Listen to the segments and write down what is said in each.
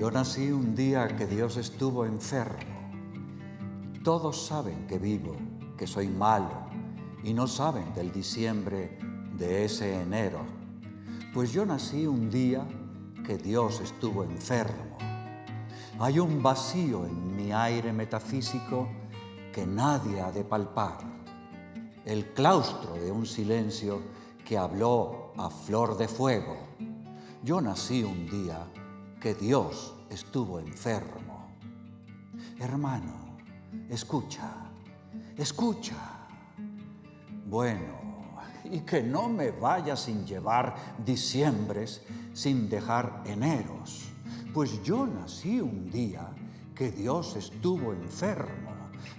Yo nací un día que Dios estuvo enfermo. Todos saben que vivo, que soy malo, y no saben del diciembre de ese enero. Pues yo nací un día que Dios estuvo enfermo. Hay un vacío en mi aire metafísico que nadie ha de palpar. El claustro de un silencio que habló a flor de fuego. Yo nací un día que Dios estuvo enfermo. Hermano, escucha, escucha. Bueno, y que no me vaya sin llevar diciembres, sin dejar eneros. Pues yo nací un día que Dios estuvo enfermo.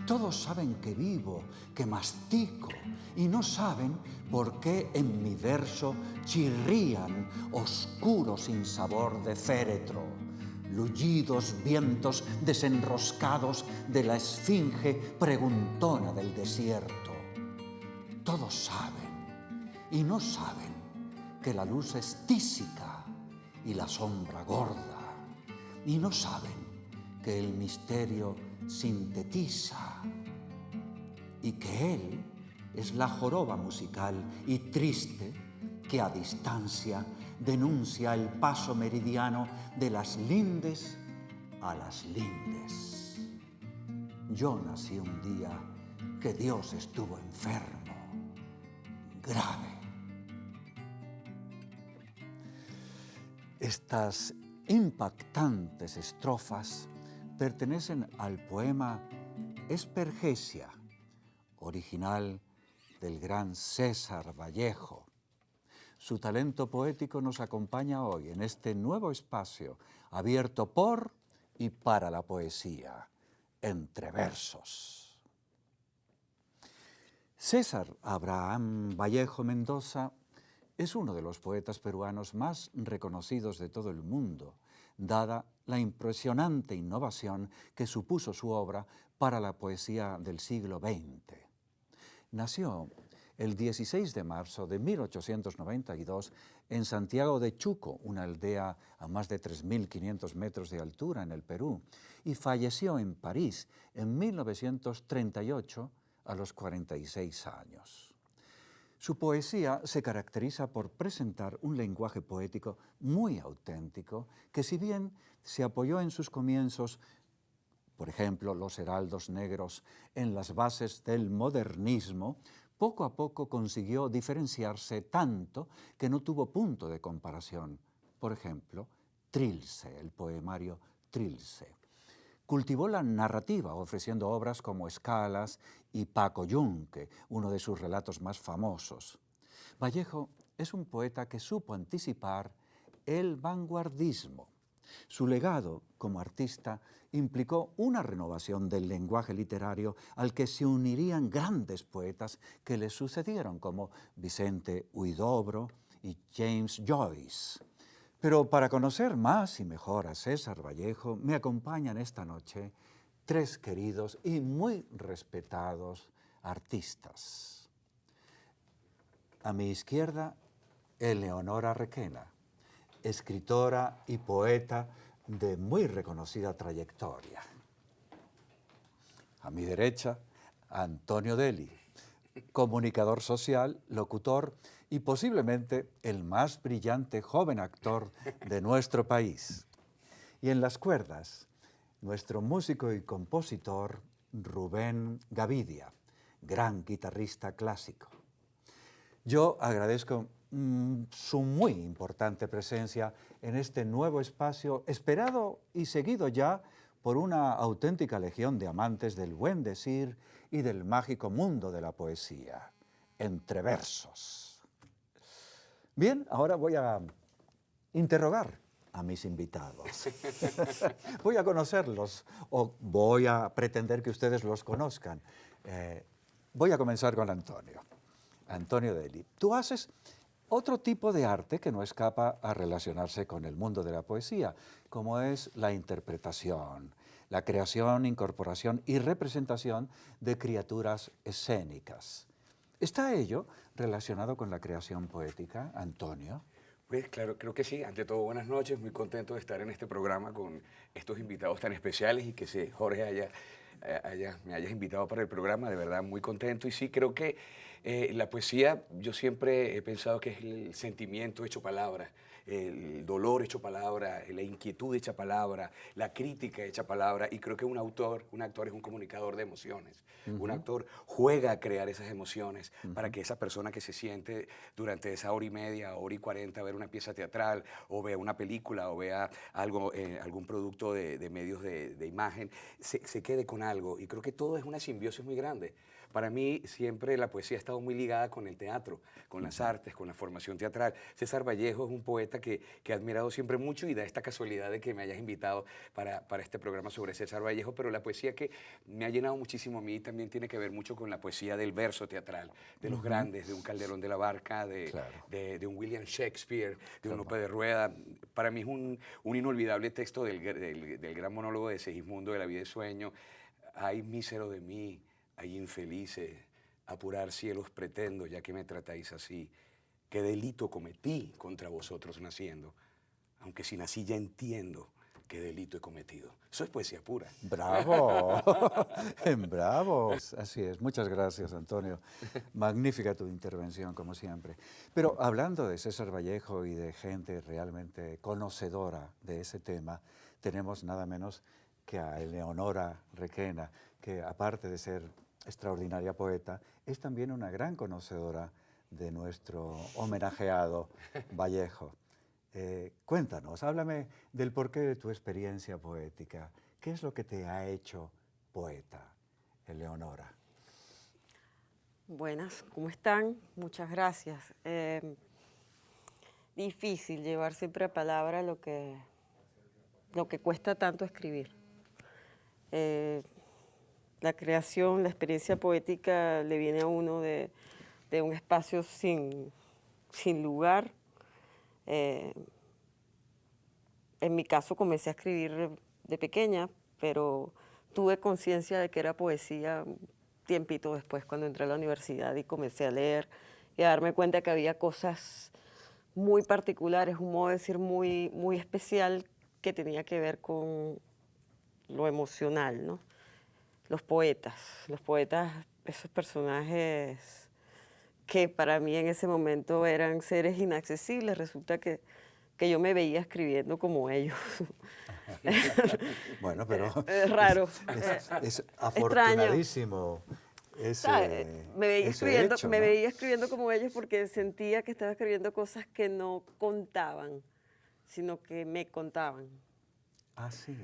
Todos saben que vivo, que mastico, y no saben por qué en mi verso chirrían oscuros sin sabor de féretro, lullidos vientos desenroscados de la esfinge preguntona del desierto. Todos saben, y no saben, que la luz es tísica y la sombra gorda, y no saben que el misterio sintetiza y que Él es la joroba musical y triste que a distancia denuncia el paso meridiano de las lindes a las lindes. Yo nací un día que Dios estuvo enfermo, grave. Estas impactantes estrofas pertenecen al poema Espergesia, original del gran César Vallejo. Su talento poético nos acompaña hoy en este nuevo espacio abierto por y para la poesía, Entre Versos. César Abraham Vallejo Mendoza es uno de los poetas peruanos más reconocidos de todo el mundo, dada la impresionante innovación que supuso su obra para la poesía del siglo XX. Nació el 16 de marzo de 1892 en Santiago de Chuco, una aldea a más de 3.500 metros de altura en el Perú, y falleció en París en 1938 a los 46 años. Su poesía se caracteriza por presentar un lenguaje poético muy auténtico que, si bien se apoyó en sus comienzos, por ejemplo, Los Heraldos Negros, en las bases del modernismo, poco a poco consiguió diferenciarse tanto que no tuvo punto de comparación. Por ejemplo, Trilce, el poemario Trilce. Cultivó la narrativa ofreciendo obras como Escalas y Paco Yunque, uno de sus relatos más famosos. Vallejo es un poeta que supo anticipar el vanguardismo. Su legado como artista implicó una renovación del lenguaje literario al que se unirían grandes poetas que le sucedieron, como Vicente Huidobro y James Joyce. Pero para conocer más y mejor a César Vallejo, me acompañan esta noche tres queridos y muy respetados artistas. A mi izquierda, Eleonora Requena, escritora y poeta de muy reconocida trayectoria. A mi derecha, Antonio Deli, comunicador social, locutor y posiblemente el más brillante joven actor de nuestro país. Y en las cuerdas, nuestro músico y compositor Rubén Gavidia, gran guitarrista clásico. Yo agradezco su muy importante presencia en este nuevo espacio, esperado y seguido ya por una auténtica legión de amantes del buen decir y del mágico mundo de la poesía, Entre Versos. Bien, ahora voy a interrogar a mis invitados. Voy a conocerlos, o voy a pretender que ustedes los conozcan. Voy a comenzar con Antonio. Antonio Deli, tú haces otro tipo de arte que no escapa a relacionarse con el mundo de la poesía, como es la interpretación, la creación, incorporación y representación de criaturas escénicas. ¿Está ello relacionado con la creación poética, Antonio? Pues claro, creo que sí. Ante todo, buenas noches. Muy contento de estar en este programa con estos invitados tan especiales y que Jorge me hayas invitado para el programa. De verdad, muy contento. Y sí, creo que la poesía, yo siempre he pensado que es el sentimiento hecho palabra, el dolor hecho palabra, la inquietud hecha palabra, la crítica hecha palabra. Y creo que un actor es un comunicador de emociones. Un actor juega a crear esas emociones para que esa persona que se siente durante esa hora y media, hora y 40, ver una pieza teatral o vea una película o vea algo, algún producto de medios de imagen, se quede con algo. Y creo que todo es una simbiosis muy grande. Para mí siempre la poesía ha estado muy ligada con el teatro, con las artes, con la formación teatral. César Vallejo es un poeta que he admirado siempre mucho y da esta casualidad de que me hayas invitado para este programa sobre César Vallejo, pero la poesía que me ha llenado muchísimo a mí también tiene que ver mucho con la poesía del verso teatral, de los grandes, de un Calderón de la Barca, de un William Shakespeare, de un Lope de Rueda. Para mí es un inolvidable texto del gran monólogo de Segismundo de La vida de sueño. Ay, mísero de mí, ay, infelices, apurar cielos pretendo, ya que me tratáis así. ¿Qué delito cometí contra vosotros naciendo? Aunque si nací ya entiendo qué delito he cometido. Eso es poesía pura. ¡Bravo! ¡Bravo! Así es. Muchas gracias, Antonio. Magnífica tu intervención, como siempre. Pero hablando de César Vallejo y de gente realmente conocedora de ese tema, tenemos nada menos que a Eleonora Requena, que aparte de ser extraordinaria poeta, es también una gran conocedora de nuestro homenajeado Vallejo. Cuéntanos, háblame del porqué de tu experiencia poética. ¿Qué es lo que te ha hecho poeta, Eleonora? Buenas, ¿cómo están? Muchas gracias. Difícil llevar siempre a palabra lo que cuesta tanto escribir. La creación, la experiencia poética le viene a uno de un espacio sin lugar. En mi caso comencé a escribir de pequeña, pero tuve conciencia de que era poesía un tiempito después, cuando entré a la universidad y comencé a leer y a darme cuenta que había cosas muy particulares, un modo de decir muy, muy especial que tenía que ver con lo emocional, ¿no? Los poetas, esos personajes que para mí en ese momento eran seres inaccesibles, resulta que yo me veía escribiendo como ellos. Bueno, pero es raro. Es afortunadísimo. Me veía escribiendo como ellos porque sentía que estaba escribiendo cosas que no contaban, sino que me contaban. Ah, sí.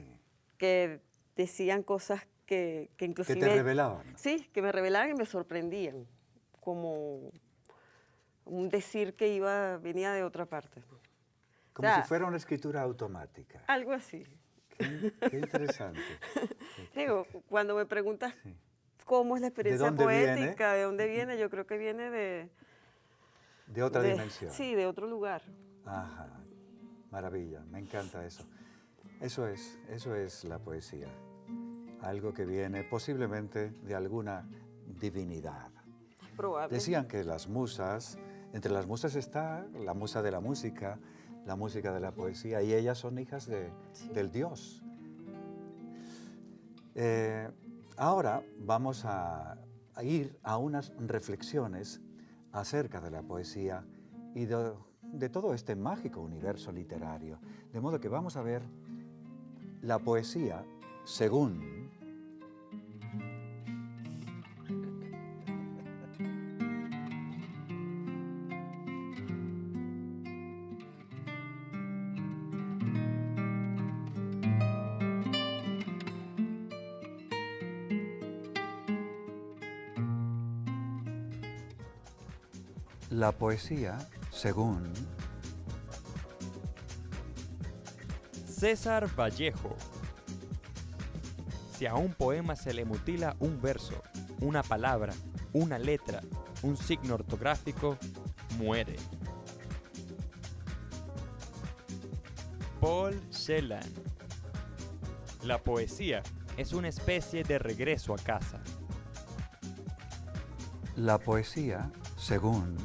Que decían cosas que inclusive... Que te revelaban. Sí, que me revelaban y me sorprendían, como un decir que venía de otra parte. Como si fuera una escritura automática. Algo así. Qué interesante. Digo, cuando me preguntas cómo es la experiencia poética, ¿de dónde viene? Yo creo que viene de otra dimensión. Sí, de otro lugar. Ajá, maravilla, me encanta eso. Eso es la poesía. Algo que viene posiblemente de alguna divinidad. Es probable. Decían que las musas, entre las musas está la musa de la música de la poesía, y ellas son hijas del Dios. Ahora vamos a ir a unas reflexiones acerca de la poesía y de todo este mágico universo literario. De modo que vamos a ver la poesía según la poesía según César Vallejo. Si a un poema se le mutila un verso, una palabra, una letra, un signo ortográfico, muere. Paul Celan. La poesía es una especie de regreso a casa. la poesía según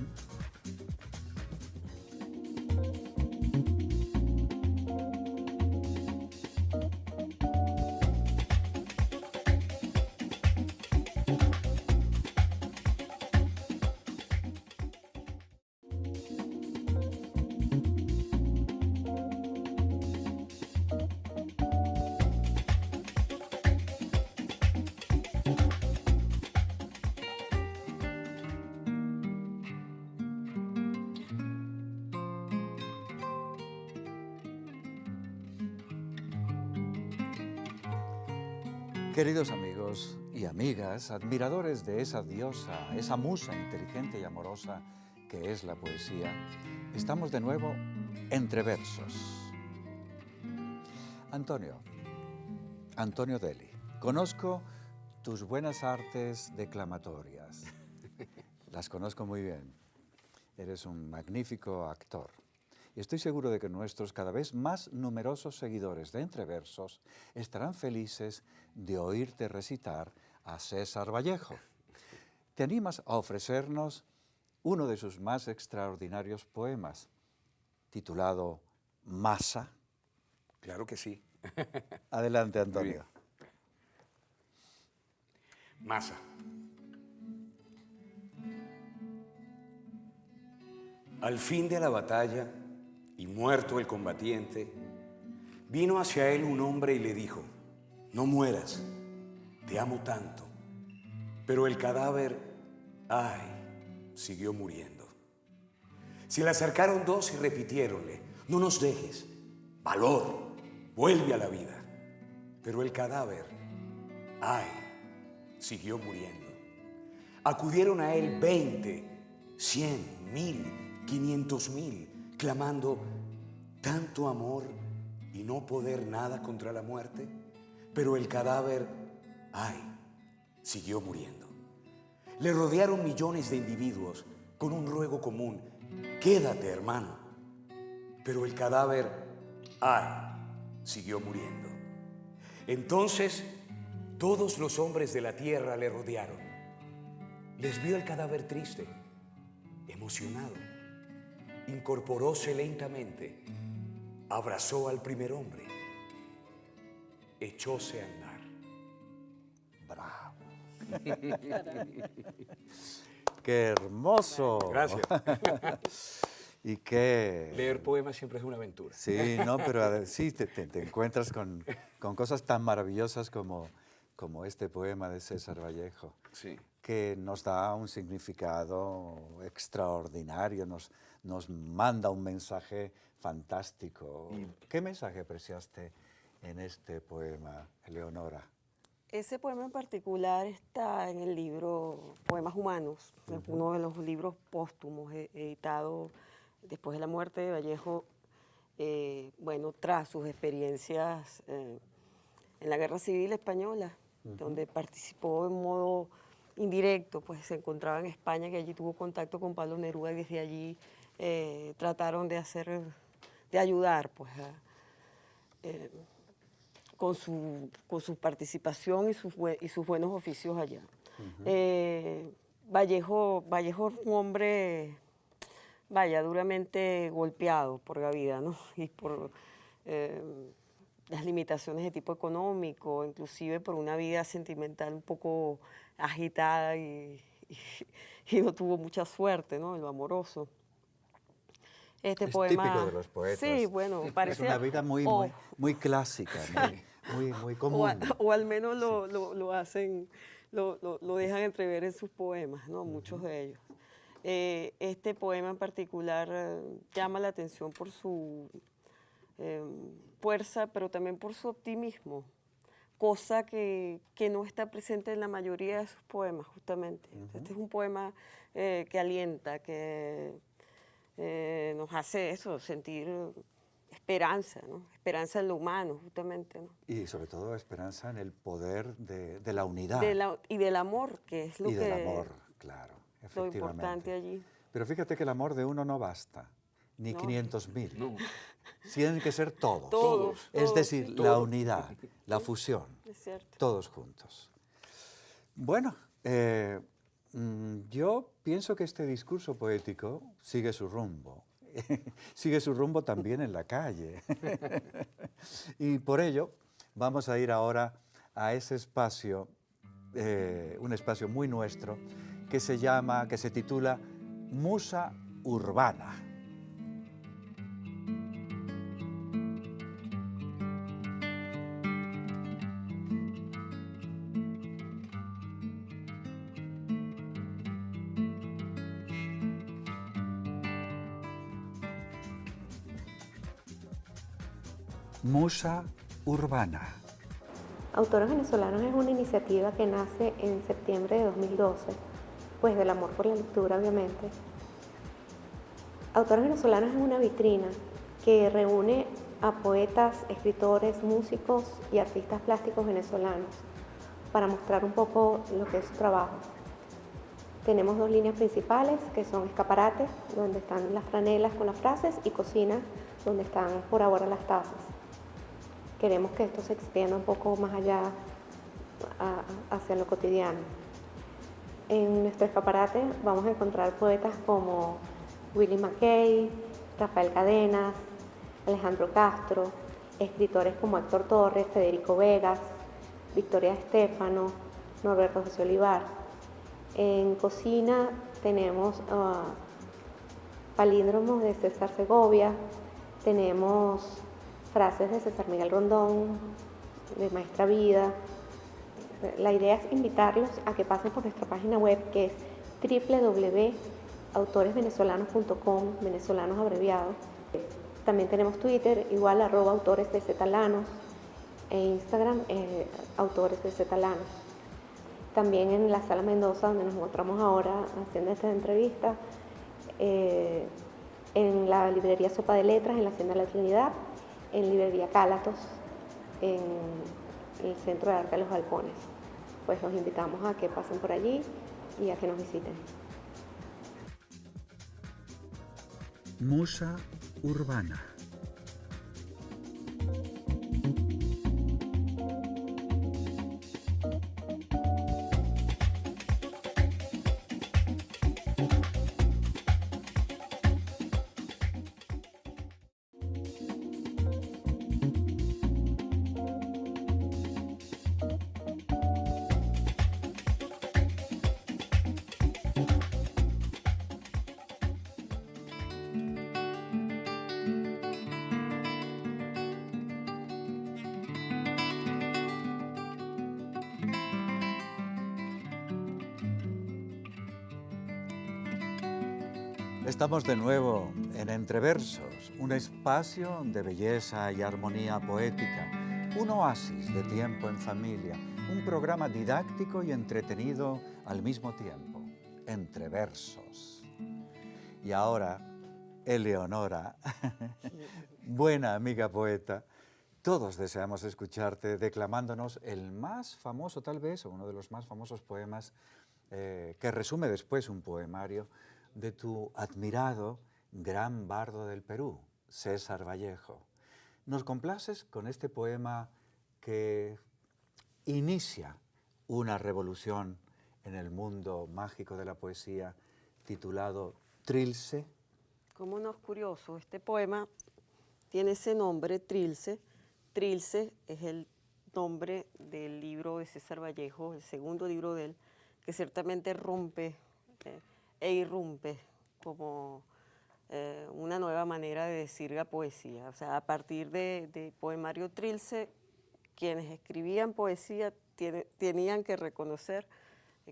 Queridos amigos y amigas, admiradores de esa diosa, esa musa inteligente y amorosa que es la poesía, estamos de nuevo entre versos. Antonio Deli, conozco tus buenas artes declamatorias. Las conozco muy bien. Eres un magnífico actor. Y estoy seguro de que nuestros cada vez más numerosos seguidores de Entre Versos estarán felices de oírte recitar a César Vallejo. ¿Te animas a ofrecernos uno de sus más extraordinarios poemas, titulado Masa? Claro que sí. Adelante, Antonio. Masa. Al fin de la batalla, y muerto el combatiente, vino hacia él un hombre y le dijo: no mueras, te amo tanto. Pero el cadáver, ay, siguió muriendo. Se le acercaron dos y repitiéronle: no nos dejes, valor, vuelve a la vida. Pero el cadáver, ay, siguió muriendo. Acudieron a él 20, 100, 1000, 500,000, clamando: tanto amor y no poder nada contra la muerte. Pero el cadáver, ay, siguió muriendo. Le rodearon millones de individuos con un ruego común: quédate, hermano. Pero el cadáver, ay, siguió muriendo. Entonces todos los hombres de la tierra le rodearon. Les vio el cadáver triste, emocionado. Incorporóse lentamente, abrazó al primer hombre, echóse a andar. ¡Bravo! ¡Qué hermoso! Gracias. Y qué... Leer poemas siempre es una aventura. Sí, no, pero sí, te encuentras con cosas tan maravillosas como este poema de César Vallejo, Sí. que nos da un significado extraordinario, nos manda un mensaje fantástico. ¿Qué mensaje apreciaste en este poema, Eleonora? Ese poema en particular está en el libro Poemas Humanos, uno de los libros póstumos editado después de la muerte de Vallejo, bueno, tras sus experiencias en la Guerra Civil Española, donde participó en modo indirecto, pues se encontraba en España, que allí tuvo contacto con Pablo Neruda y desde allí trataron de ayudar, pues, con su participación y sus buenos oficios allá. Vallejo es un hombre, vaya, duramente golpeado por la vida, ¿no? Y por las limitaciones de tipo económico, inclusive por una vida sentimental un poco agitada y no tuvo mucha suerte, ¿no? En lo amoroso. Este Es poema, típico de los poetas. Sí, bueno, parecía... Es una vida muy clásica, muy común. O al menos lo hacen, lo dejan entrever en sus poemas, ¿no? Muchos de ellos. Este poema en particular llama la atención por su fuerza, pero también por su optimismo, cosa que no está presente en la mayoría de sus poemas, justamente. Este es un poema que alienta, que nos hace eso, sentir esperanza, ¿no? Esperanza en lo humano, justamente, ¿no? Y sobre todo esperanza en el poder de la unidad. Y del amor, que es lo y del amor, claro, lo efectivamente. importante allí. Pero fíjate que el amor de uno no basta, ni No. 500,000. No. Tienen que ser todos. Todos, Es decir, sí. la unidad, la fusión, Es cierto. todos juntos. Bueno, yo pienso que este discurso poético sigue su rumbo. Sigue su rumbo también en la calle. Y por ello vamos a ir ahora a ese espacio, un espacio muy nuestro, que se titula Musa Urbana. Musa Urbana. Autores Venezolanos es una iniciativa que nace en septiembre de 2012, pues del amor por la lectura, obviamente. Autores Venezolanos es una vitrina que reúne a poetas, escritores, músicos y artistas plásticos venezolanos para mostrar un poco lo que es su trabajo. Tenemos dos líneas principales, que son Escaparate, donde están las franelas con las frases, y Cocina, donde están por ahora las tazas. Queremos que esto se extienda un poco más allá hacia lo cotidiano. En nuestro escaparate vamos a encontrar poetas como Willie McKay, Rafael Cadenas, Alejandro Castro, escritores como Héctor Torres, Federico Vegas, Victoria Estefano, Norberto José Olivar. En Cocina tenemos palíndromos de César Segovia, tenemos frases de César Miguel Rondón, de Maestra Vida. La idea es invitarlos a que pasen por nuestra página web, que es www.autoresvenezolanos.com, venezolanos abreviados. También tenemos Twitter, igual @autoresbzlanos, e Instagram, autoresbzlanos. También en la Sala Mendoza, donde nos encontramos ahora haciendo esta entrevista, en la librería Sopa de Letras, en la Hacienda de la Trinidad, en librería Cálatos, en el Centro de Arte de los Galpones. Pues los invitamos a que pasen por allí y a que nos visiten. Musa urbana. Estamos de nuevo en Entre Versos, un espacio de belleza y armonía poética, un oasis de tiempo en familia, un programa didáctico y entretenido al mismo tiempo. Entre Versos. Y ahora, Eleonora, buena amiga poeta, todos deseamos escucharte declamándonos el más famoso, tal vez, o uno de los más famosos poemas que resume después un poemario de tu admirado gran bardo del Perú, César Vallejo. Nos complaces con este poema que inicia una revolución en el mundo mágico de la poesía, titulado Trilce. Cómo no es curioso, este poema tiene ese nombre, Trilce. Trilce es el nombre del libro de César Vallejo, el segundo libro de él, que ciertamente rompe e irrumpe como una nueva manera de decir la poesía. O sea, a partir de Poemario Trilce, quienes escribían poesía tenían que reconocer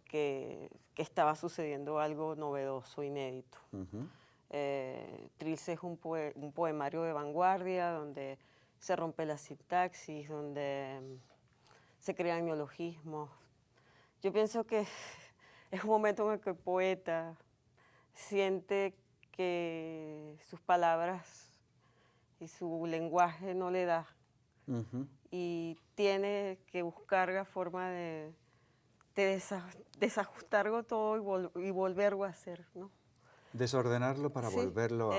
que estaba sucediendo algo novedoso, inédito. Trilce es un poemario de vanguardia donde se rompe la sintaxis, donde se crean neologismos. Yo pienso que es un momento en el que el poeta siente que sus palabras y su lenguaje no le da, y tiene que buscar la forma de desajustarlo todo y volverlo a hacer, ¿no? Desordenarlo para Sí, volverlo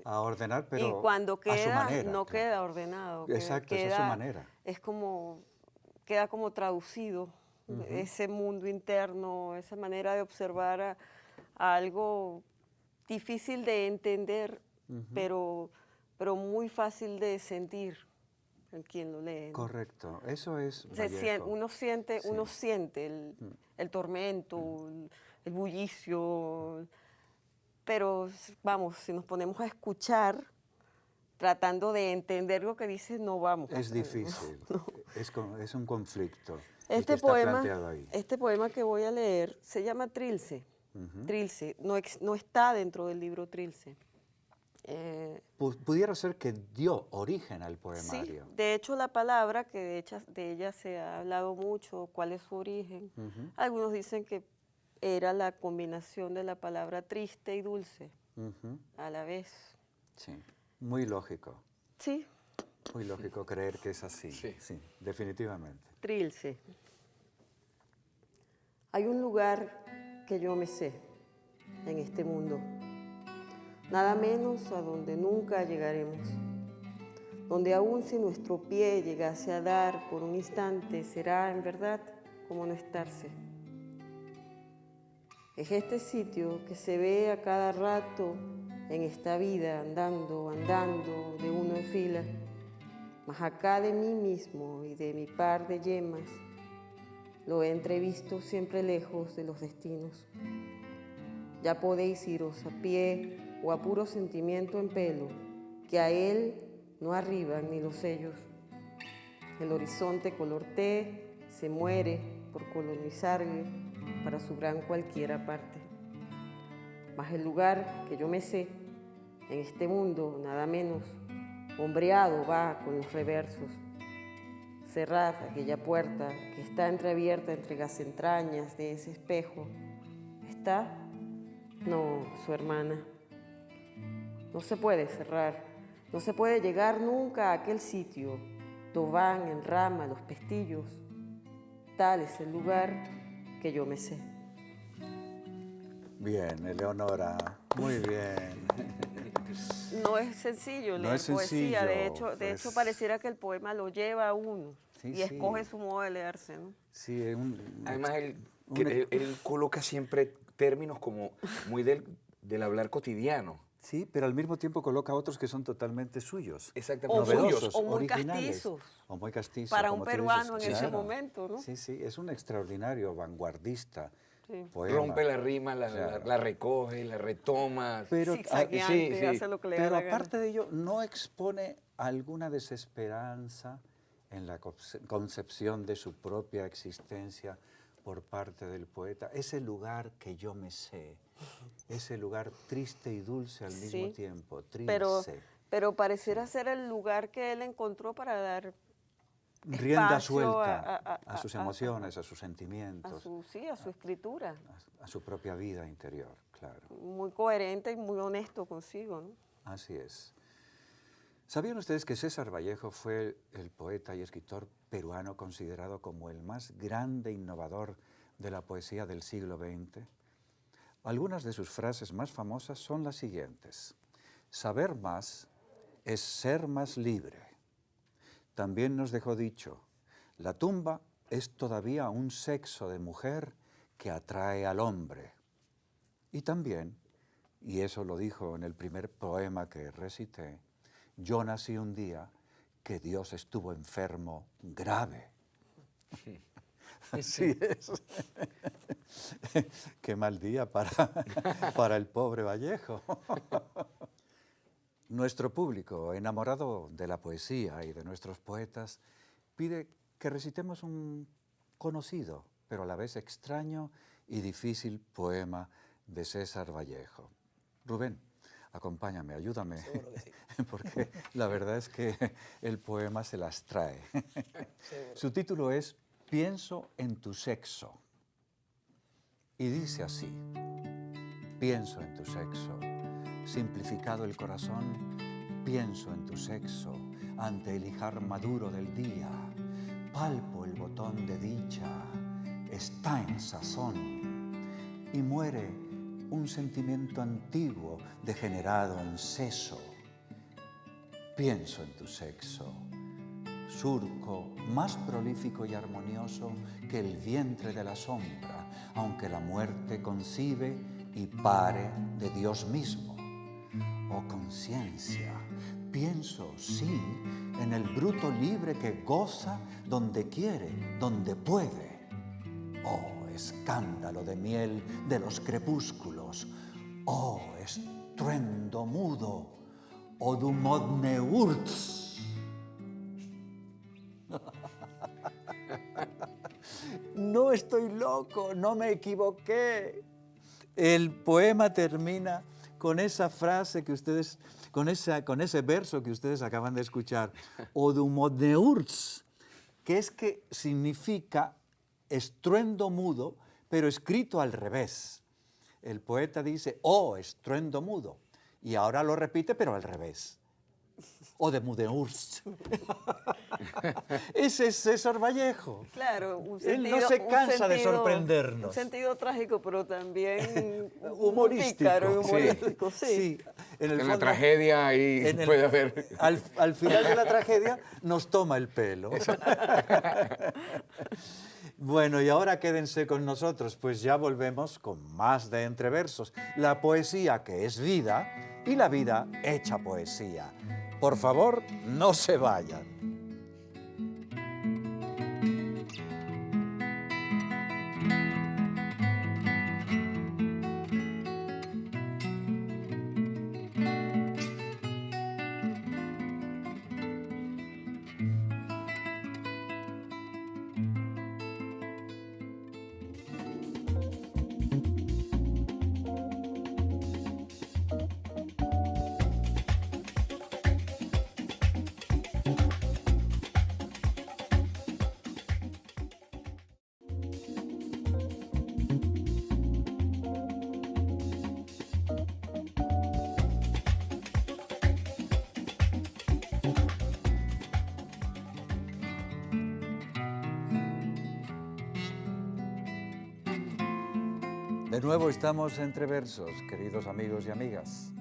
a ordenar, pero y cuando a su queda, manera. no claro. queda ordenado. Exacto, esa es su manera. Queda como traducido, ese mundo interno, esa manera de observar a algo difícil de entender, pero muy fácil de sentir en quien lo lee, ¿no? Correcto, eso es Vallejo. Uno siente el tormento, el bullicio, pero vamos, si nos ponemos a escuchar, tratando de entender lo que dice, no vamos. Es difícil, no. Es un conflicto. Este poema que voy a leer se llama Trilce. Trilce, no está dentro del libro Trilce. Pudiera ser que dio origen al Sí, poemario. de hecho la palabra, que de ella se ha hablado mucho, cuál es su origen. Ujú, Algunos dicen que era la combinación de la palabra triste y dulce ujú. a la vez. Sí, muy lógico. Sí, Muy lógico creer que es así. Sí. Sí, definitivamente. trilce. Hay un lugar que yo me sé en este mundo, nada menos a donde nunca llegaremos, donde aún si nuestro pie llegase a dar por un instante, será en verdad como no estarse. Es este sitio que se ve a cada rato en esta vida, andando, andando de uno en fila, mas acá de mí mismo y de mi par de yemas, lo he entrevisto siempre lejos de los destinos. Ya podéis iros a pie o a puro sentimiento en pelo, que a él no arriban ni los sellos. El horizonte color té se muere por colonizarle para su gran cualquiera parte. Mas el lugar que yo me sé, en este mundo nada menos, hombreado va con los reversos. Cerrad aquella puerta que está entreabierta entre las entrañas de ese espejo. ¿Está? No, su hermana. No se puede cerrar, no se puede llegar nunca a aquel sitio. Tobán enrama los pestillos. Tal es el lugar que yo me sé. Bien, Eleonora, muy bien. No es sencillo No leer es poesía, de sencillo, hecho pues. pareciera que el poema lo lleva a uno Sí, y sí. escoge su modo de leerse, ¿no? Sí, Además, un- él coloca siempre términos como muy del hablar cotidiano. sí, pero al mismo tiempo coloca otros que son totalmente suyos. Exactamente. Novedosos, o muy originales. castizos. O muy castizos. Para como un tú dices, peruano en ese claro. momento, ¿no? Sí, sí, es un extraordinario vanguardista Sí. poema. Rompe la rima, Claro. la recoge, la retoma. Pero, Zigzagueante, sí. hace lo que le da pero la gana. aparte de ello, no expone alguna desesperanza en la concepción de su propia existencia por parte del poeta. Ese lugar que yo me sé, ese lugar triste y dulce al mismo Sí, tiempo, pero, trilce, pero pareciera ser el lugar que él encontró para dar rienda espacio suelta a sus emociones, a sus a sentimientos, su escritura. a su propia vida interior, claro. Muy coherente y muy honesto consigo, ¿no? Así es. ¿Sabían ustedes que César Vallejo fue el poeta y escritor peruano considerado como el más grande innovador de la poesía del siglo XX? Algunas de sus frases más famosas son las siguientes. Saber más es ser más libre. También nos dejó dicho, la tumba es todavía un sexo de mujer que atrae al hombre. Y también, y eso lo dijo en el primer poema que recité, yo nací un día que Dios estuvo enfermo grave. Así es. Qué mal día para el pobre Vallejo. Nuestro público, enamorado de la poesía y de nuestros poetas, pide que recitemos un conocido, pero a la vez extraño y difícil poema de César Vallejo. Rubén, acompáñame, ayúdame, porque la verdad es que el poema se las trae. Su título es Pienso en tu sexo. Y dice así, pienso en tu sexo, simplificado el corazón, pienso en tu sexo, ante el hijar maduro del día, palpo el botón de dicha, está en sazón, y muere un sentimiento antiguo degenerado en seso. Pienso en tu sexo, surco más prolífico y armonioso que el vientre de la sombra, aunque la muerte concibe y pare de Dios mismo. Oh conciencia, pienso, sí, en el bruto libre que goza donde quiere, donde puede. Oh escándalo de miel de los crepúsculos, oh estruendo mudo, oh du modne urz. No estoy loco, no me equivoqué. El poema termina con esa frase que ustedes, con ese verso que ustedes acaban de escuchar, Odumodeurts, que significa estruendo mudo, pero escrito al revés. El poeta dice, oh, estruendo mudo, y ahora lo repite, pero al revés. Odumodeurts. Ese es César Vallejo. Claro, un Él sentido, no se cansa de un sorprendernos. sentido trágico, pero también Humorístico. pícaro y humorístico, sí. Sí. En el En la fondo, tragedia ahí puede haber... Al final de la tragedia nos toma el pelo. Bueno, y ahora quédense con nosotros, pues ya volvemos con más de Entreversos, la poesía que es vida y la vida hecha poesía. Por favor, no se vayan. De nuevo estamos entre versos, queridos amigos y amigas.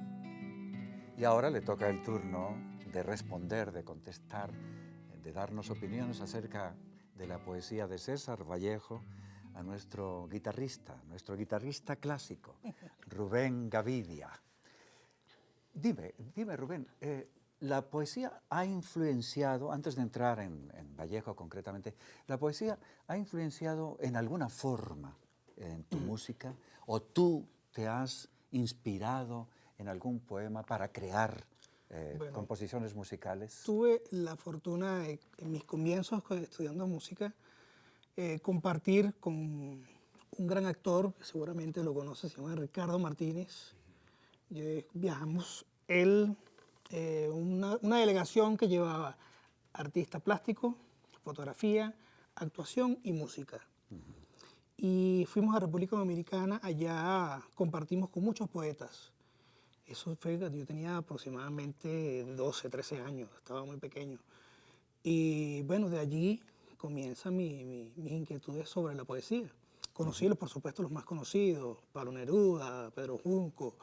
Y ahora le toca el turno de responder, de contestar, de darnos opiniones acerca de la poesía de César Vallejo a nuestro guitarrista clásico, Rubén Gavidia. Dime Rubén, la poesía ha influenciado, antes de entrar en Vallejo concretamente, ¿la poesía ha influenciado en alguna forma en tu música? ¿O tú te has inspirado en algún poema para crear composiciones musicales? Tuve la fortuna en mis comienzos estudiando música, compartir con un gran actor, que seguramente lo conoces, se llama Ricardo Martínez. Viajamos, una delegación que llevaba artista plástico, fotografía, actuación y música. Y fuimos a República Dominicana, allá compartimos con muchos poetas. Eso fue, yo tenía aproximadamente 12, 13 años, estaba muy pequeño. Y bueno, de allí comienzan mis inquietudes sobre la poesía. Conocí, por supuesto, los más conocidos, Pablo Neruda, Pedro Junco.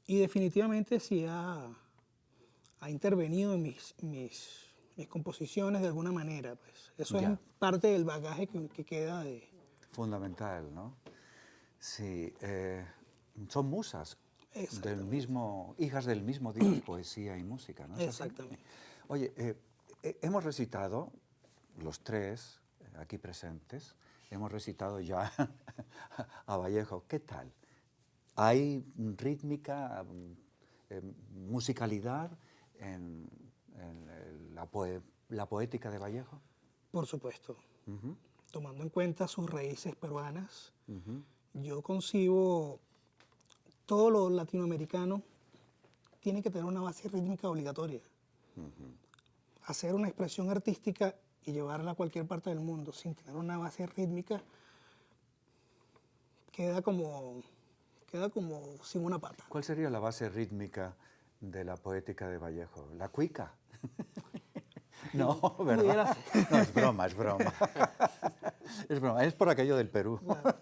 Y definitivamente sí ha intervenido en mis composiciones de alguna manera. Pues. Eso es parte del bagaje que queda de... Fundamental, ¿no? Sí, son musas, hijas del mismo Dios, poesía y música, ¿no? Exactamente. Oye, hemos recitado, los tres aquí presentes, hemos recitado ya a Vallejo. ¿Qué tal? ¿Hay rítmica, musicalidad en la poética de Vallejo? Por supuesto. Tomando en cuenta sus raíces peruanas, yo concibo todo lo latinoamericano tiene que tener una base rítmica obligatoria. Hacer una expresión artística y llevarla a cualquier parte del mundo sin tener una base rítmica queda como sin una pata. ¿Cuál sería la base rítmica de la poética de Vallejo? ¿La cuica? No, ¿verdad? No, es broma. Es broma, es por aquello del Perú. Claro.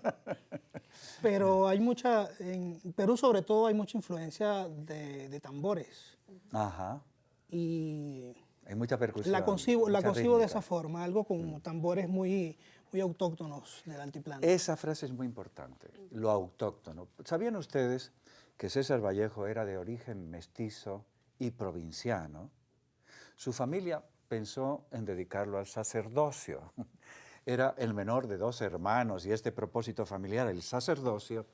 Pero en Perú sobre todo hay mucha influencia de tambores. Ajá. Y hay mucha percusión. La concibo de esa forma, algo con tambores muy autóctonos del altiplano. Esa frase es muy importante, lo autóctono. ¿Sabían ustedes que César Vallejo era de origen mestizo y provinciano? Su familia pensó en dedicarlo al sacerdocio. Era el menor de 2 hermanos y este propósito familiar, el sacerdocio,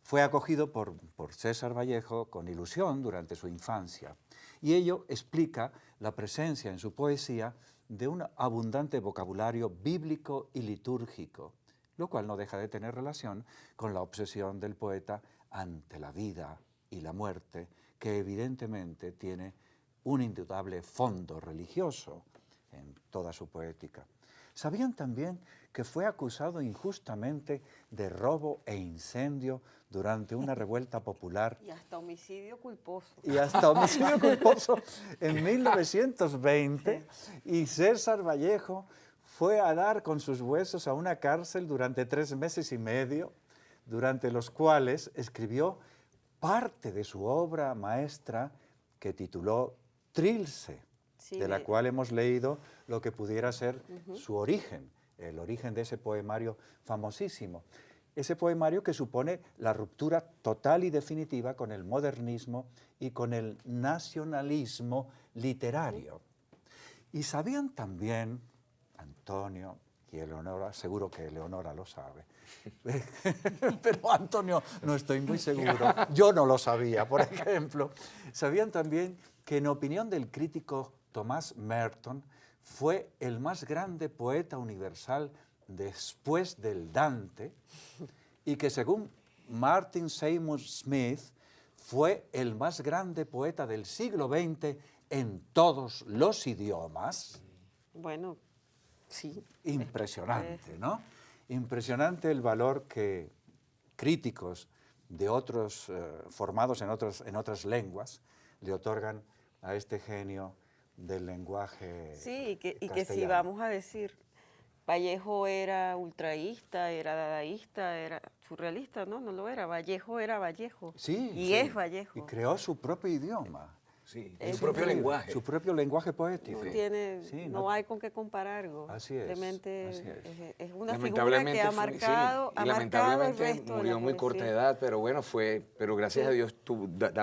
fue acogido por César Vallejo con ilusión durante su infancia. Y ello explica la presencia en su poesía de un abundante vocabulario bíblico y litúrgico, lo cual no deja de tener relación con la obsesión del poeta ante la vida y la muerte, que evidentemente tiene un indudable fondo religioso en toda su poética. ¿Sabían también que fue acusado injustamente de robo e incendio durante una revuelta popular? Y hasta homicidio culposo. Y hasta homicidio culposo en 1920, y César Vallejo fue a dar con sus huesos a una cárcel durante 3 meses y medio, durante los cuales escribió parte de su obra maestra que tituló Trilce, Sí, de la cual hemos leído lo que pudiera ser su origen, el origen de ese poemario famosísimo. Ese poemario que supone la ruptura total y definitiva con el modernismo y con el nacionalismo literario. Y sabían también, Antonio y Eleonora, seguro que Eleonora lo sabe, pero Antonio no estoy muy seguro, yo no lo sabía, por ejemplo. Sabían también que en opinión del crítico Thomas Merton fue el más grande poeta universal después del Dante, y que según Martin Seymour Smith fue el más grande poeta del siglo XX en todos los idiomas. Bueno, sí. Impresionante, ¿no? Impresionante el valor que críticos de otros, formados en otras lenguas, le otorgan a este genio del lenguaje Sí, y que si castellano. vamos a decir, Vallejo era ultraísta, era dadaísta, era surrealista, no lo era. Vallejo era Vallejo. Sí, y sí. es Vallejo. Y creó su propio idioma. Sí, Es su propio increíble. lenguaje. Su propio lenguaje poético. No tiene, Sí, no hay con qué compararlo. Así es, Realmente así es. es una figura Lamentablemente que ha sí, marcado, y ha marcado el lamentablemente resto de murió la muy corta poesía. edad, pero bueno, pero gracias a Dios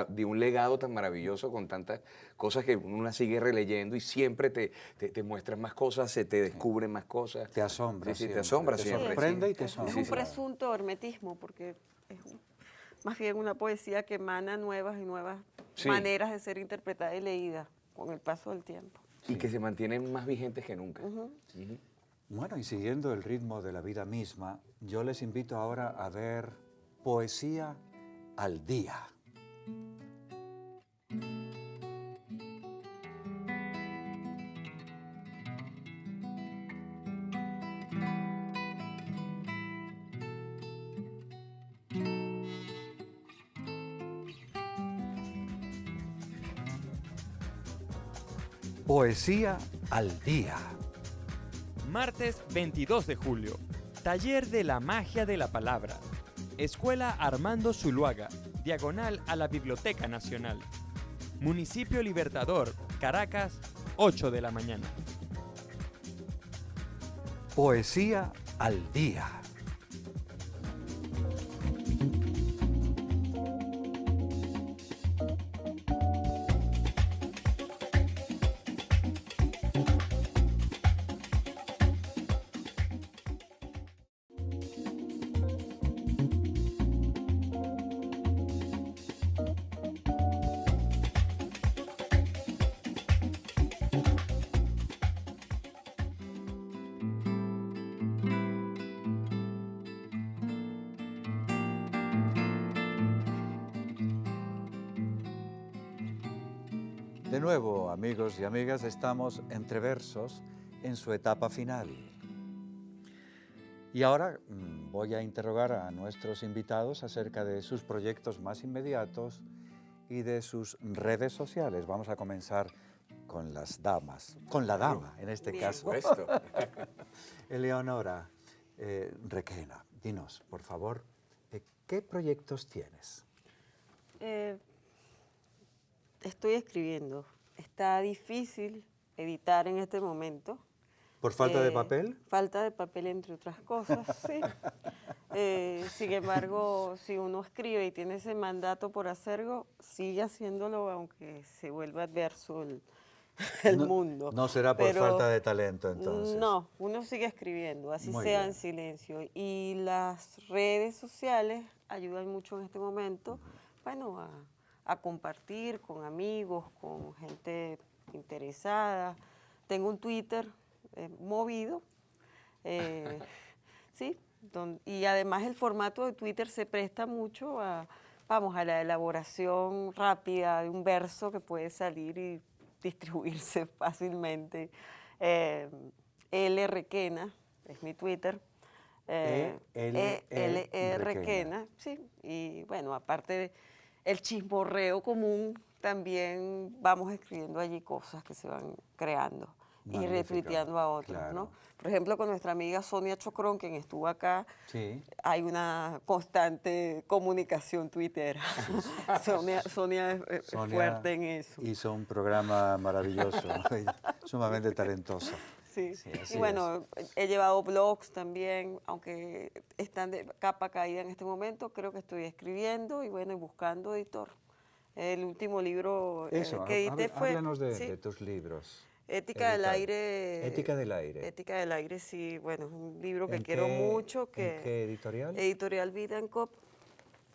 dio un legado tan maravilloso con tantas cosas que uno sigue releyendo y siempre te muestran más cosas, se te descubren más cosas. Te asombra Sí, sí, te siempre, asombra te siempre. sorprende sí. y te asombra. Es un presunto hermetismo, porque es más bien una poesía que emana nuevas y nuevas Sí. maneras de ser interpretada y leída con el paso del tiempo. Y que se mantienen más vigentes que nunca. Ujú. Bueno, y siguiendo el ritmo de la vida misma, yo les invito ahora a ver Poesía al Día. Poesía al Día. Martes 22 de julio. Taller de la magia de la palabra. Escuela Armando Zuluaga, diagonal a la Biblioteca Nacional. Municipio Libertador, Caracas, 8 de la mañana. Poesía al Día. De nuevo, amigos y amigas, estamos entre versos en su etapa final. Y ahora voy a interrogar a nuestros invitados acerca de sus proyectos más inmediatos y de sus redes sociales. Vamos a comenzar con las damas, con la dama en este Bien. caso. Por supuesto. Eleonora Requena, dinos, por favor, ¿qué proyectos tienes? Estoy escribiendo. Está difícil editar en este momento. ¿Por falta de papel? Falta de papel, entre otras cosas, sí. Sin embargo, si uno escribe y tiene ese mandato por hacerlo, sigue haciéndolo aunque se vuelva adverso el mundo. No será por Pero, falta de talento, entonces. No, uno sigue escribiendo, así Muy sea bien. en silencio. Y las redes sociales ayudan mucho en este momento, bueno, a compartir con amigos, con gente interesada. Tengo un Twitter movido, sí, y además el formato de Twitter se presta mucho a vamos, a la elaboración rápida de un verso que puede salir y distribuirse fácilmente. L. Requena, es mi Twitter. E-L-E Requena, sí. Y bueno, aparte del chismorreo común, también vamos escribiendo allí cosas que se van creando y Magnífico, retuiteando a otros, claro. ¿no? Por ejemplo, con nuestra amiga Sonia Chocrón, quien estuvo acá, Sí. hay una constante comunicación tuitera. Sonia es Sonia fuerte en eso. hizo un programa maravilloso, sumamente talentosa. Sí. Sí, así Y bueno, he llevado blogs también, aunque están de capa caída en este momento, creo que estoy escribiendo y bueno, y buscando editor. El último libro Eso, que edité fue... háblanos de, sí, de tus libros. Ética del editados. Aire. Ética del Aire. Ética del Aire, sí, bueno, es un libro que ¿En quiero qué- mucho. en qué editorial? Editorial Vidancop.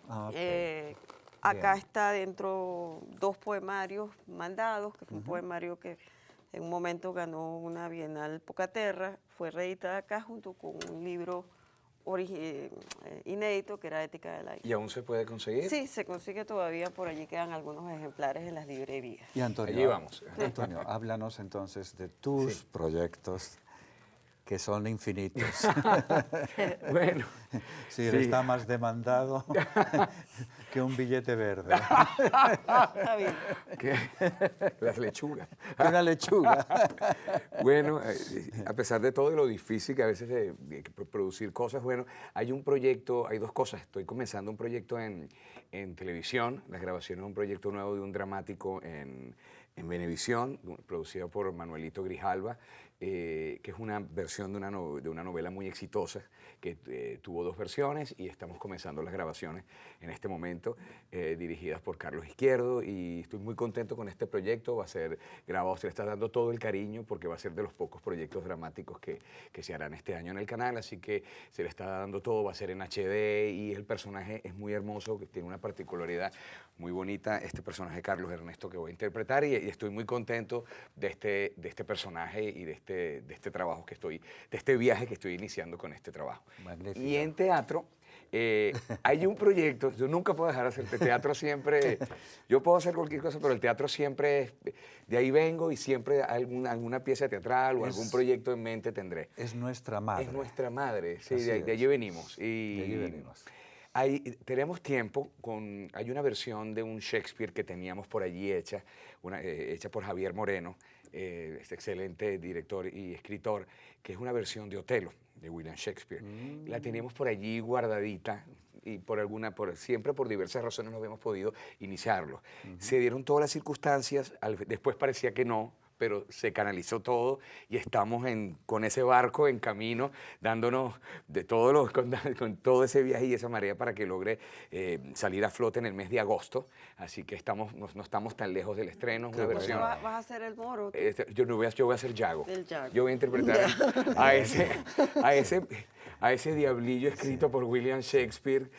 Ah, ok. Acá Bien. está dentro 2 poemarios mandados, que fue un poemario que en un momento ganó una Bienal Pocaterra, fue reeditada acá junto con un libro inédito que era Ética del Aire. ¿Y aún se puede conseguir? Sí, se consigue todavía, por allí quedan algunos ejemplares en las librerías. Y Antonio, Allí vamos. Antonio, háblanos entonces de tus proyectos, que son infinitos. Bueno, Sí, sí. está más demandado que un billete verde, Está bien. que las lechugas. que una lechuga. Bueno, a pesar de todo y lo difícil que a veces de producir cosas, bueno, hay un proyecto, hay 2 cosas. Estoy comenzando un proyecto en televisión, las grabaciones de un proyecto nuevo de un dramático en Venevisión, producido por Manuelito Grijalva, que es una versión de una novela muy exitosa, que tuvo 2 versiones y estamos comenzando las grabaciones en este momento, dirigidas por Carlos Izquierdo, y estoy muy contento con este proyecto. Va a ser grabado, se le está dando todo el cariño porque va a ser de los pocos proyectos dramáticos que se harán este año en el canal, así que se le está dando todo, va a ser en HD y el personaje es muy hermoso, que tiene una particularidad muy bonita, este personaje Carlos Ernesto que voy a interpretar, y estoy muy contento de este personaje y de este trabajo de este viaje que estoy iniciando con este trabajo. Magnífico. Y en teatro hay un proyecto, yo nunca puedo dejar de hacer teatro siempre, yo puedo hacer cualquier cosa, pero el teatro siempre, de ahí vengo y siempre alguna pieza teatral o algún proyecto en mente tendré. Es nuestra madre. Es nuestra madre, sí, Así de allí es. venimos. Y De allí venimos. tenemos tiempo, hay una versión de un Shakespeare que teníamos por allí hecha por Javier Moreno, este excelente director y escritor, que es una versión de Otelo, de William Shakespeare. La tenemos por allí guardadita y siempre por diversas razones no habíamos podido iniciarlo. Se dieron todas las circunstancias, después parecía que no, pero se canalizó todo y estamos con ese barco en camino, dándonos con todo ese viaje y esa marea para que logre salir a flote en el mes de agosto. Así que no estamos tan lejos del estreno, es una Entonces, versión. ¿vas a hacer el moro? tú? Yo voy a ser Yago. El Yago. Yo voy a interpretar a ese diablillo escrito por William Shakespeare,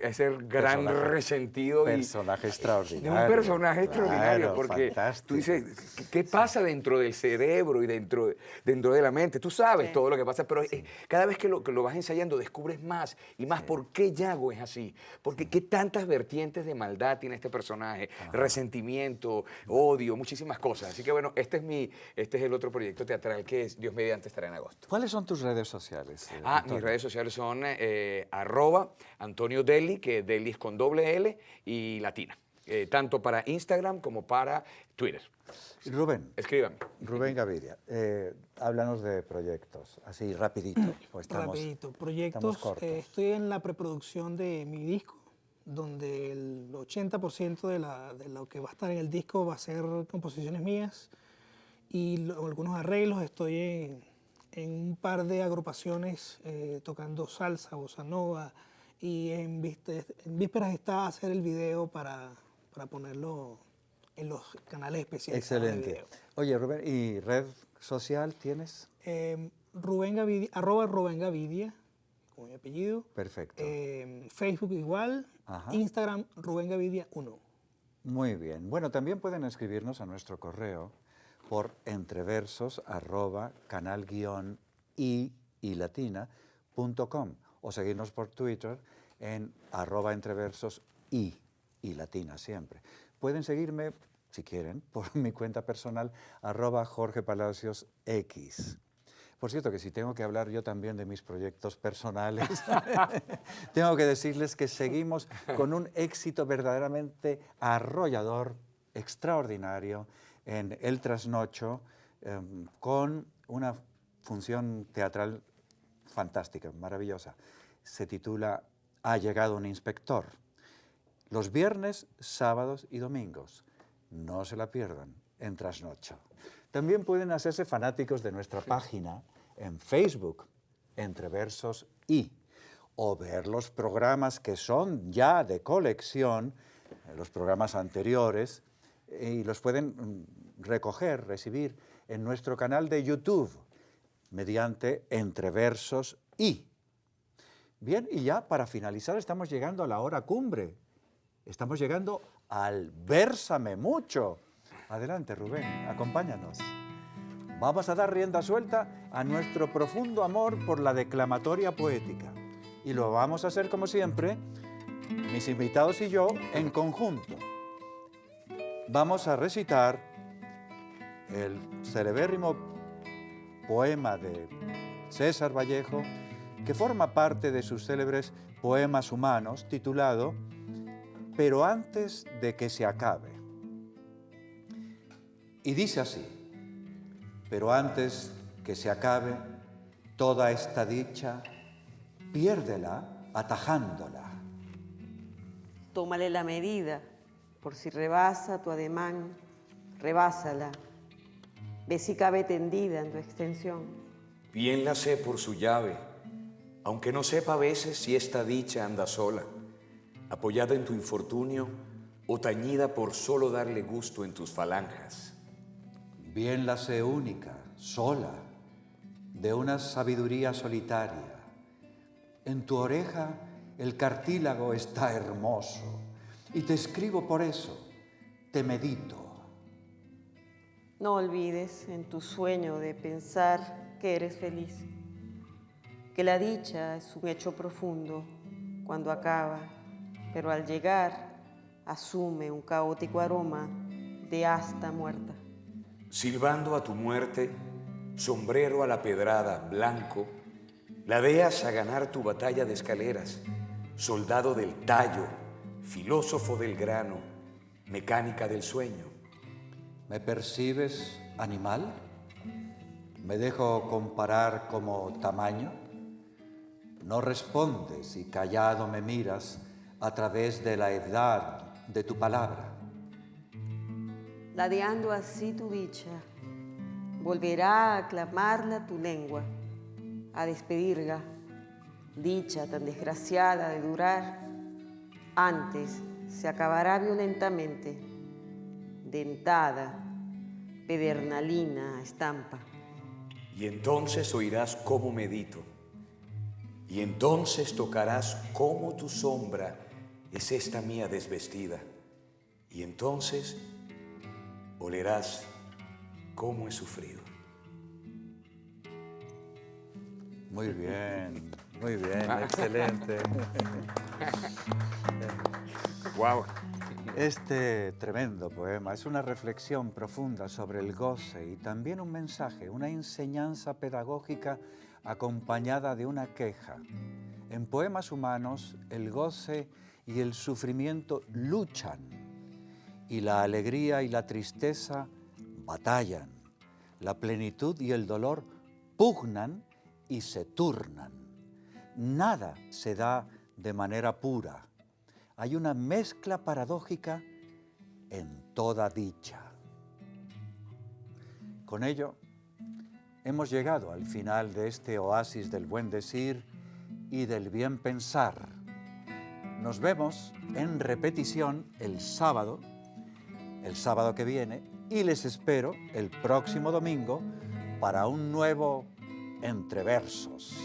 ese gran Personaje. resentido. Personaje extraordinario. Un personaje extraordinario, Claro, porque fantástico. tú dices, ¿qué pasa dentro del cerebro y dentro de la mente? Tú sabes Sí. todo lo que pasa, pero cada vez que lo vas ensayando descubres más y más por qué Yago es así, porque qué tantas vertientes de maldad tiene este personaje, resentimiento, odio, muchísimas cosas. Así que bueno, este es el otro proyecto teatral que Dios mediante estará en agosto. ¿Cuáles son tus redes sociales? Mis redes sociales son @Antonio Deli, que Deli es con doble L y latina, tanto para Instagram como para Twitter. Rubén. Escríbame. Rubén Gaviria, háblanos de proyectos, así rapidito. Pues Rapidito, estamos proyectos. cortos. Estoy en la preproducción de mi disco, donde el 80% de lo que va a estar en el disco va a ser composiciones mías y algunos arreglos. Estoy en un par de agrupaciones tocando salsa, bossa nova, y en vísperas está hacer el video para ponerlo en los canales especializados de Excelente. video. Oye, Rubén, ¿y red social tienes? Rubén Gavidia, @Rubén Gavidia, como mi apellido. Perfecto. Facebook igual. Ajá. Instagram, Rubén Gavidia 1. Muy bien. Bueno, también pueden escribirnos a nuestro correo por entreversos@canal-i-latina.com o seguirnos por Twitter en @entreversosi. y latina siempre. Pueden seguirme, si quieren, por mi cuenta personal, @JorgePalaciosX. Por cierto, que si tengo que hablar yo también de mis proyectos personales, tengo que decirles que seguimos con un éxito verdaderamente arrollador, extraordinario, en El Trasnocho, con una función teatral fantástica, maravillosa. Se titula Ha llegado un inspector. Los viernes, sábados y domingos. No se la pierdan en Trasnocho. También pueden hacerse fanáticos de nuestra página en Facebook, Entre Versos y, o ver los programas que son ya de colección, los programas anteriores, y los pueden recoger, recibir en nuestro canal de YouTube, mediante Entre Versos y. Bien, y ya para finalizar estamos llegando a la hora cumbre. Estamos llegando al Vérsame Mucho. Adelante, Rubén, acompáñanos. Vamos a dar rienda suelta a nuestro profundo amor por la declamatoria poética. Y lo vamos a hacer, como siempre, mis invitados y yo, en conjunto. Vamos a recitar el celebérrimo poema de César Vallejo, que forma parte de sus célebres poemas humanos, titulado Pero antes de que se acabe. Y dice así: pero antes que se acabe toda esta dicha, piérdela atajándola. Tómale la medida, por si rebasa tu ademán, rebásala. Ve si cabe tendida en tu extensión. Bien la sé por su llave, aunque no sepa a veces si esta dicha anda sola, apoyada en tu infortunio o tañida por solo darle gusto en tus falanjas. Bien la sé única, sola, de una sabiduría solitaria. En tu oreja el cartílago está hermoso, y te escribo por eso, te medito. No olvides en tu sueño de pensar que eres feliz, que la dicha es un hecho profundo cuando acaba, pero al llegar asume un caótico aroma de asta muerta. Silbando a tu muerte, sombrero a la pedrada, blanco, ladeas a ganar tu batalla de escaleras, soldado del tallo, filósofo del grano, mecánica del sueño. ¿Me percibes, animal? ¿Me dejo comparar como tamaño? No respondes y callado me miras a través de la edad de tu palabra. Ladeando así tu dicha, volverá a aclamarla tu lengua, a despedirla, dicha tan desgraciada de durar, antes se acabará violentamente, dentada, pedernalina estampa. Y entonces oirás cómo medito, y entonces tocarás cómo tu sombra es esta mía desvestida, y entonces olerás cómo he sufrido. Muy bien, excelente. Wow. Este tremendo poema es una reflexión profunda sobre el goce y también un mensaje, una enseñanza pedagógica acompañada de una queja. En Poemas Humanos, el goce y el sufrimiento luchan y la alegría y la tristeza batallan. La plenitud y el dolor pugnan y se turnan. Nada se da de manera pura. Hay una mezcla paradójica en toda dicha. Con ello, hemos llegado al final de este oasis del buen decir y del bien pensar. Nos vemos en repetición el sábado que viene, y les espero el próximo domingo para un nuevo Entre Versos.